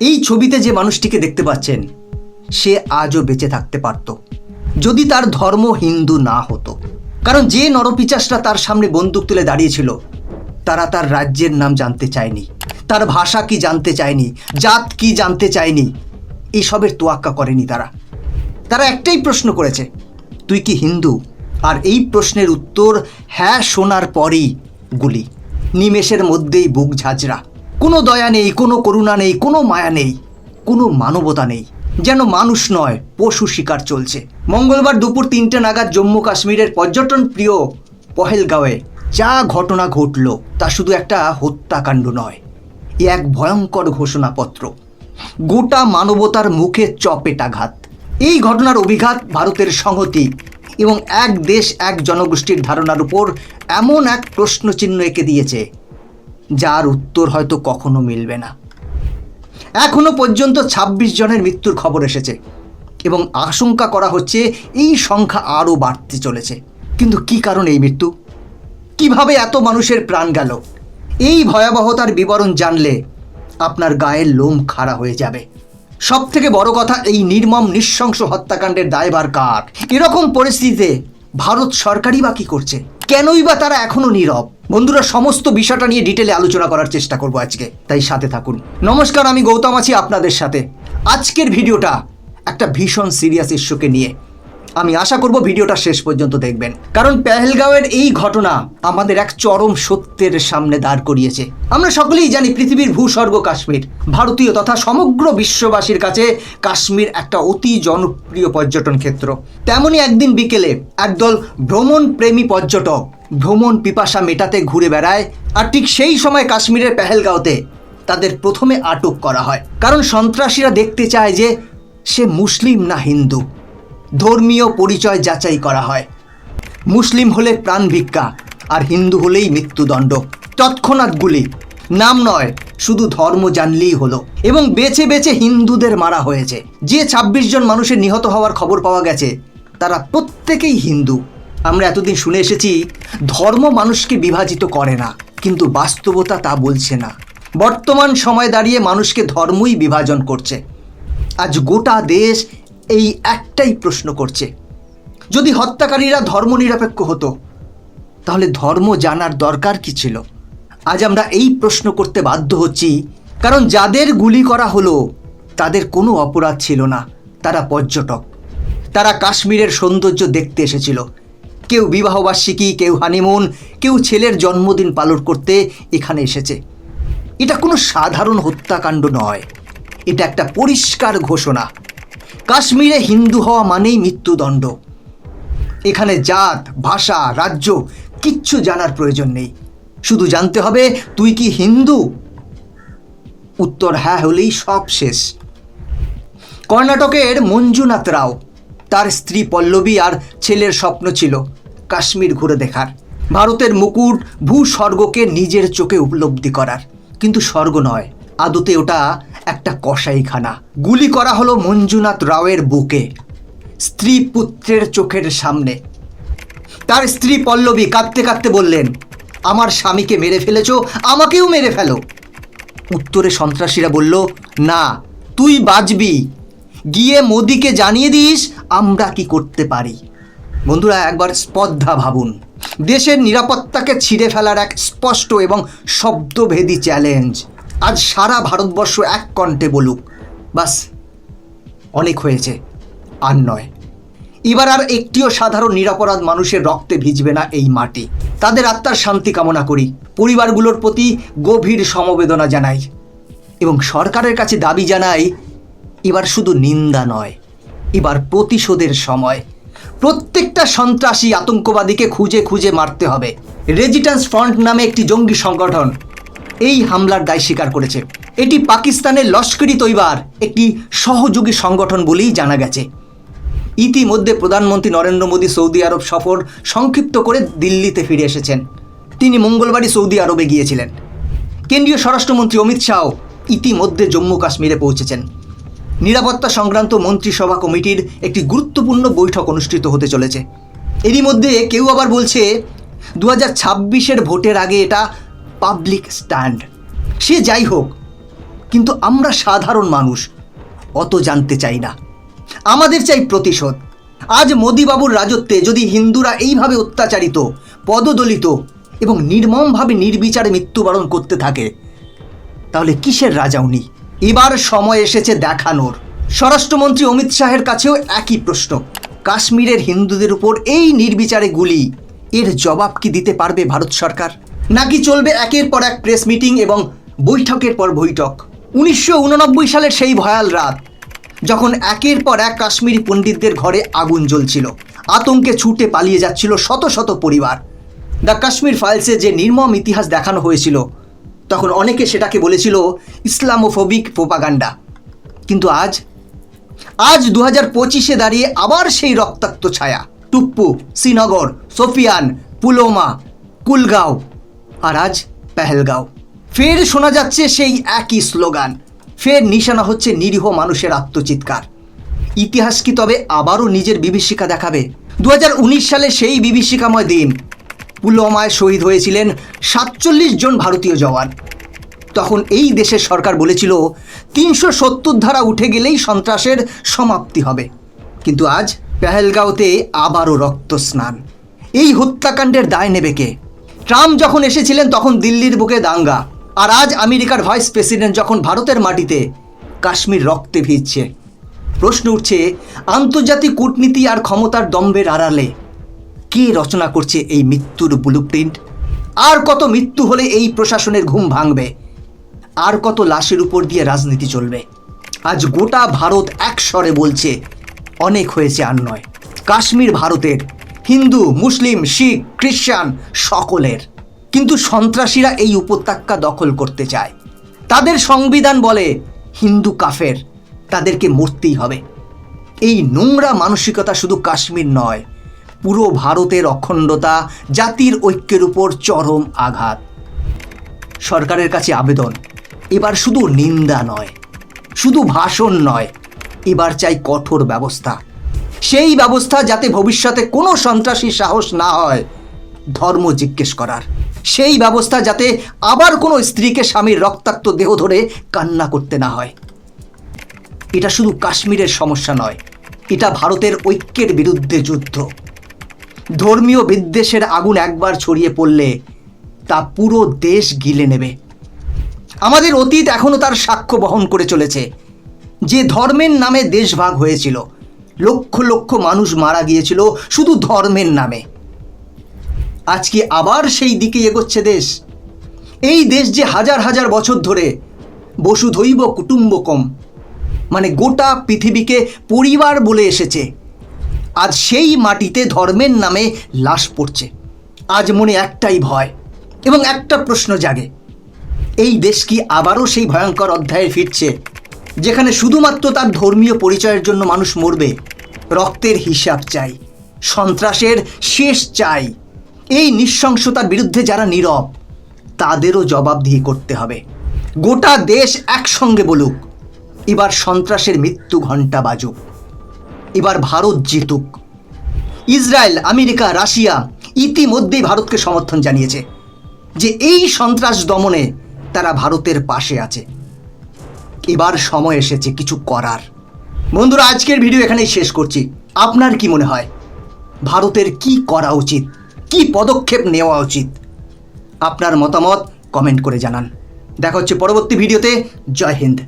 এই ছবিতে যে মানুষটিকে দেখতে পাচ্ছেন সে আজও বেঁচে থাকতে পারত যদি তার ধর্ম হিন্দু না হতো। কারণ যে নরপিচাসরা তার সামনে বন্দুক তুলে দাঁড়িয়েছিল তারা তার রাজ্যের নাম জানতে চায়নি, তার ভাষা কি জানতে চায়নি, জাত কি জানতে চায়নি, এইসবের তোয়াক্কা করেনি। তারা একটাই প্রশ্ন করেছে, তুই কি হিন্দু? আর এই প্রশ্নের উত্তর হ্যাঁ শোনার পরই গুলি, নিমেষের মধ্যেই বুক ঝাঁঝরা। কোনো দয়া নেই, কোনো করুণা নেই, কোনো মায়া নেই, কোনো মানবতা নেই, যেন মানুষ নয় পশু শিকার চলছে। মঙ্গলবার দুপুর 3টে নাগাদ জম্মু কাশ্মীরের পর্যটন প্রিয় পহেলগাঁওয়ে যা ঘটনা ঘটল তা শুধু একটা হত্যাকাণ্ড নয়, এ এক ভয়ঙ্কর ঘোষণাপত্র, গোটা মানবতার মুখে চপেটাঘাত। এই ঘটনার অভিঘাত ভারতের সংহতি এবং এক দেশ এক জনগোষ্ঠীর ধারণার উপর এমন এক প্রশ্নচিহ্ন এঁকে দিয়েছে যার উত্তর হয়তো কখনো মিলবে না। এখনো পর্যন্ত 26 জনের মৃত্যুর খবর এসেছে এবং আশঙ্কা করা হচ্ছে এই সংখ্যা আরও বাড়তে চলেছে। কিন্তু কি কারণে এই মৃত্যু? কিভাবে এত মানুষের প্রাণ গেল? এই ভয়াবহতার বিবরণ জানলে আপনার গায়ের লোম খাড়া হয়ে যাবে। সব থেকে বড় কথা, এই নির্মম নৃশংস হত্যাকাণ্ডের দায়ভার কার? এরকম পরিস্থিতিতে ভারত সরকারই বা কি করছে? কেনই বা তারা এখনো নীরব? বন্ধুরা, সমস্ত বিষয়টা নিয়ে ডিটেলে আলোচনা করার চেষ্টা করব আজকে, তাই সাথে থাকুন। নমস্কার, আমি গৌতম আছি আপনাদের সাথে। আজকের ভিডিওটা একটা ভীষণ সিরিয়াস ইস্যুকে নিয়ে। আমি আশা করব ভিডিওটা শেষ পর্যন্ত দেখবেন, কারণ পেহেলগাঁওয়ের এই ঘটনা আমাদের এক চরম সত্যের সামনে দাঁড় করিয়েছে। আমরা সকলেই জানি পৃথিবীর ভূস্বর্গ কাশ্মীর, ভারতীয় তথা সমগ্র বিশ্ববাসীর কাছে কাশ্মীর একটা অতি জনপ্রিয় পর্যটন ক্ষেত্র। তেমনই একদিন বিকেলে একদল ভ্রমণ প্রেমী পর্যটক ভ্রমণ পিপাসা মেটাতে ঘুরে বেড়ায়, আর ঠিক সেই সময় কাশ্মীরের পেহেলগাঁওতে তাদের প্রথমে আটক করা হয়। কারণ সন্ত্রাসীরা দেখতে চায় যে সে মুসলিম না হিন্দু। ধর্মীয় পরিচয় যাচাই করা হয়, মুসলিম হলে প্রাণ ভিক্ষা আর হিন্দু হলেই মৃত্যুদণ্ড। তৎক্ষণাৎ গুলি, নাম নয় শুধু ধর্ম জানলেই হলো, এবং বেছে বেছে হিন্দুদের মারা হয়েছে। যে 26 জন মানুষের নিহত হওয়ার খবর পাওয়া গেছে তারা প্রত্যেকেই হিন্দু। আমরা এতদিন শুনে এসেছি ধর্ম মানুষকে বিভাজিত করে না, কিন্তু বাস্তবতা তা বলছে না। বর্তমান সময় দাঁড়িয়ে মানুষকে ধর্মই বিভাজন করছে। আজ গোটা দেশ এই একটাই প্রশ্ন করছে, যদি হত্যাকারীরা ধর্মনিরপেক্ষ হতো তাহলে ধর্ম জানার দরকার কি ছিল? আজ আমরা এই প্রশ্ন করতে বাধ্য হচ্ছি, কারণ যাদের গুলি করা হলো তাদের কোনো অপরাধ ছিল না। তারা পর্যটক, তারা কাশ্মীরের সৌন্দর্য দেখতে এসেছিল। কেউ বিবাহবার্ষিকী, কেউ হানিমুন, কেউ ছেলের জন্মদিন পালন করতে এখানে এসেছে। এটা কোনো সাধারণ হত্যাকাণ্ড নয়, এটা একটা পরিষ্কার ঘোষণা। কাশ্মীরে হিন্দু হওয়া মানেই মৃত্যুদণ্ড। এখানে জাত, ভাষা, রাজ্য কিচ্ছু জানার প্রয়োজন নেই, শুধু জানতে হবে তুই কি হিন্দু। উত্তর হ্যাঁ হলেই সব শেষ। কর্ণাটকের মঞ্জুনাথ রাও, তার স্ত্রী পল্লবী আর ছেলের স্বপ্ন ছিল কাশ্মীর ঘুরে দেখার, ভারতের মুকুট, ভূস্বর্গকে নিজের চোখে উপলব্ধি করার। কিন্তু স্বর্গ নয়, আদতে ওটা একটা কসাইখানা। গুলি করা হলো মঞ্জুনাথ রাওয়ের বুকে, স্ত্রী পুত্রের চোখের সামনে। তার স্ত্রী পল্লবী কাঁদতে কাঁদতে বললেন, আমার স্বামীকে মেরে ফেলেছ, আমাকেও মেরে ফেলো। উত্তরে সন্ত্রাসীরা বলল, না, তুই বাঁচবি, গিয়ে মোদিকে জানিয়ে দিস আমরা কি করতে পারি। বন্ধুরা, একবার স্পর্ধা ভাবুন, দেশের নিরাপত্তাকে ছিঁড়ে ফেলার এক স্পষ্ট এবং শব্দভেদী চ্যালেঞ্জ। আজ সারা ভারতবর্ষ এক কণ্ঠে বলুক, বাস অনেক হয়েছে, আর নয়। এবার আর একটিও সাধারণ নিরপরাধ মানুষের রক্তে ভিজবে না এই মাটি। তাদের আত্মার শান্তি কামনা করি, পরিবারগুলোর প্রতি গভীর সমবেদনা জানাই এবং সরকারের কাছে দাবি জানাই, এবার শুধু নিন্দা নয়, এবার প্রতিশোধের সময়। প্রত্যেকটা সন্ত্রাসী আতঙ্কবাদীকে খুঁজে খুঁজে মারতে হবে। রেজিস্ট্যান্স ফ্রন্ট নামে একটি জঙ্গি সংগঠন এই হামলার দায় স্বীকার করেছে। এটি পাকিস্তানের লস্করি তৈবার একটি সহযোগী সংগঠন বলেই জানা গেছে। ইতিমধ্যে প্রধানমন্ত্রী নরেন্দ্র মোদী সৌদি আরব সফর সংক্ষিপ্ত করে দিল্লিতে ফিরে এসেছেন। তিনি মঙ্গলবারই সৌদি আরবে গিয়েছিলেন। কেন্দ্রীয় স্বরাষ্ট্রমন্ত্রী অমিত শাহ ইতিমধ্যে জম্মু কাশ্মীরে পৌঁছেছেন। নিরাপত্তা সংক্রান্ত মন্ত্রিসভা কমিটির একটি গুরুত্বপূর্ণ বৈঠক অনুষ্ঠিত হতে চলেছে। এরই মধ্যে কেউ আবার বলছে 2026-এর ভোটের আগে এটা পাবলিক স্ট্যান্ড। সে যাই হোক, কিন্তু আমরা সাধারণ মানুষ অত জানতে চাই না। আমাদের চাই প্রতিশোধ। আজ মোদিবাবুর রাজত্বে যদি হিন্দুরা এইভাবে অত্যাচারিত, পদদলিত এবং নির্মমভাবে নির্বিচারে মৃত্যুবরণ করতে থাকে, তাহলে কিসের রাজা উনি? এবার সময় এসেছে দেখানোর। স্বরাষ্ট্রমন্ত্রী অমিত শাহের কাছেও একই প্রশ্ন। কাশ্মীরের হিন্দুদের উপর এই নির্বিচারে গুলি, এর জবাব কি দিতে পারবে ভারত সরকার? নাকি চলবে একের পর এক প্রেস মিটিং এবং বৈঠকের পর বৈঠক? 1989 সালের সেই ভয়াল রাত, যখন একের পর এক কাশ্মীরি পণ্ডিতদের ঘরে আগুন জ্বলছিল, আতঙ্কে ছুটে পালিয়ে যাচ্ছিল শত শত পরিবার। দ্য কাশ্মীর ফাইলসে যে নির্মম ইতিহাস দেখানো হয়েছিল, তখন অনেকে সেটাকে বলেছিল ইসলামোফোবিক প্রোপাগান্ডা। কিন্তু আজ 2025-এ দাঁড়িয়ে আবার সেই রক্তাক্ত ছায়া। টুপ্পু, শ্রীনগর, সোফিয়ান, পুলওয়ামা, কুলগাঁও আর আজ পেহেলগাঁও। ফের শোনা যাচ্ছে সেই একই স্লোগান, ফের নিশানা হচ্ছে নিরীহ মানুষের আত্মচিৎকার। ইতিহাস কি তবে আবারও নিজের বিভীষিকা দেখাবে? 2019 সালে সেই বিভীষিকাময় দিন, পুলওয়ামায় শহীদ হয়েছিলেন 47 জন ভারতীয় জওয়ান। তখন এই দেশের সরকার বলেছিল 370 ধারা উঠে গেলেই সন্ত্রাসের সমাপ্তি হবে। কিন্তু আজ পেহেলগাঁওতে আবারও রক্তস্নান। এই হত্যাকাণ্ডের দায় নেবে কে? ট্রাম্প যখন এসেছিলেন তখন দিল্লির বুকে দাঙ্গা, আর আজ আমেরিকার ভাইস প্রেসিডেন্ট যখন ভারতের মাটিতে কাশ্মীর রক্তে ভিজছে। প্রশ্ন উঠছে, আন্তর্জাতিক কূটনীতি আর ক্ষমতার দম্ভের আড়ালে কে রচনা করছে এই মৃত্যুর ব্লুপ্রিন্ট? আর কত মৃত্যু হলে এই প্রশাসনের ঘুম ভাঙবে? আর কত লাশের উপর দিয়ে রাজনীতি চলবে? আজ গোটা ভারত এক স্বরে বলছে, অনেক হয়েছে আর নয়। কাশ্মীর ভারতের, হিন্দু, মুসলিম, শিখ, খ্রিস্টান সকলের। কিন্তু সন্ত্রাসীরা এই উপত্যকা দখল করতে চায়। তাদের সংবিধান বলে হিন্দু কাফের, তাদেরকে মরতেই হবে। এই নোংরা মানসিকতা শুধু কাশ্মীর নয়, পুরো ভারতের অখণ্ডতা, জাতির ঐক্যের উপর চরম আঘাত। সরকারের কাছে আবেদন, এবার শুধু নিন্দা নয়, শুধু ভাষণ নয়, এবার চাই কঠোর ব্যবস্থা। সেই ব্যবস্থা যাতে ভবিষ্যতে কোনো সন্ত্রাসী সাহস না হয় ধর্ম জিজ্ঞেস করার। সেই ব্যবস্থা যাতে আবার কোনো স্ত্রীকে স্বামীর রক্তাক্ত দেহ ধরে কান্না করতে না হয়। এটা শুধু কাশ্মীরের সমস্যা নয়, এটা ভারতের ঐক্যের বিরুদ্ধে যুদ্ধ। ধর্মীয় বিদ্বেষের আগুন একবার ছড়িয়ে পড়লে তা পুরো দেশ গিলে নেবে। আমাদের অতীত এখনো তার সাক্ষ্য বহন করে চলেছে। যে ধর্মের নামে দেশভাগ হয়েছিল, লক্ষ লক্ষ মানুষ মারা গিয়েছিল শুধু ধর্মের নামে। আজকে আবার সেই দিকে এগোচ্ছে দেশ। এই দেশ যে হাজার হাজার বছর ধরে বসুধৈব কুটুম্বকম, মানে গোটা পৃথিবীকে পরিবার বলে এসেছে, আজ সেই মাটিতে ধর্মের নামে লাশ পড়ছে। আজ মনে একটাই ভয় এবং একটা প্রশ্ন জাগে, এই দেশ কি আবারও সেই ভয়ঙ্কর অধ্যায়ে ফিরছে, যেখানে শুধুমাত্র তার ধর্মীয় পরিচয়ের জন্য মানুষ মরবে? রক্তের হিসাব চাই, সন্ত্রাসের শেষ চাই। এই নৃশংসতার বিরুদ্ধে যারা নীরব, তাদেরও জবাবদিহি করতে হবে। গোটা দেশ একসঙ্গে বলুক, এবার সন্ত্রাসের মৃত্যু ঘণ্টা বাজুক, এবার ভারত জিতুক। ইসরায়েল, আমেরিকা, রাশিয়া ইতিমধ্যেই ভারতকে সমর্থন জানিয়েছে যে এই সন্ত্রাস দমনে তারা ভারতের পাশে আছে। এবার সময় এসেছে কিছু করার। বন্ধুরা, আজকের ভিডিও এখানেই শেষ করছি। আপনার কি মনে হয় ভারতের কি করা উচিত, কি পদক্ষেপ নেওয়া উচিত? আপনার মতামত কমেন্ট করে জানান। দেখা হচ্ছে পরবর্তী ভিডিওতে। জয় হিন্দ।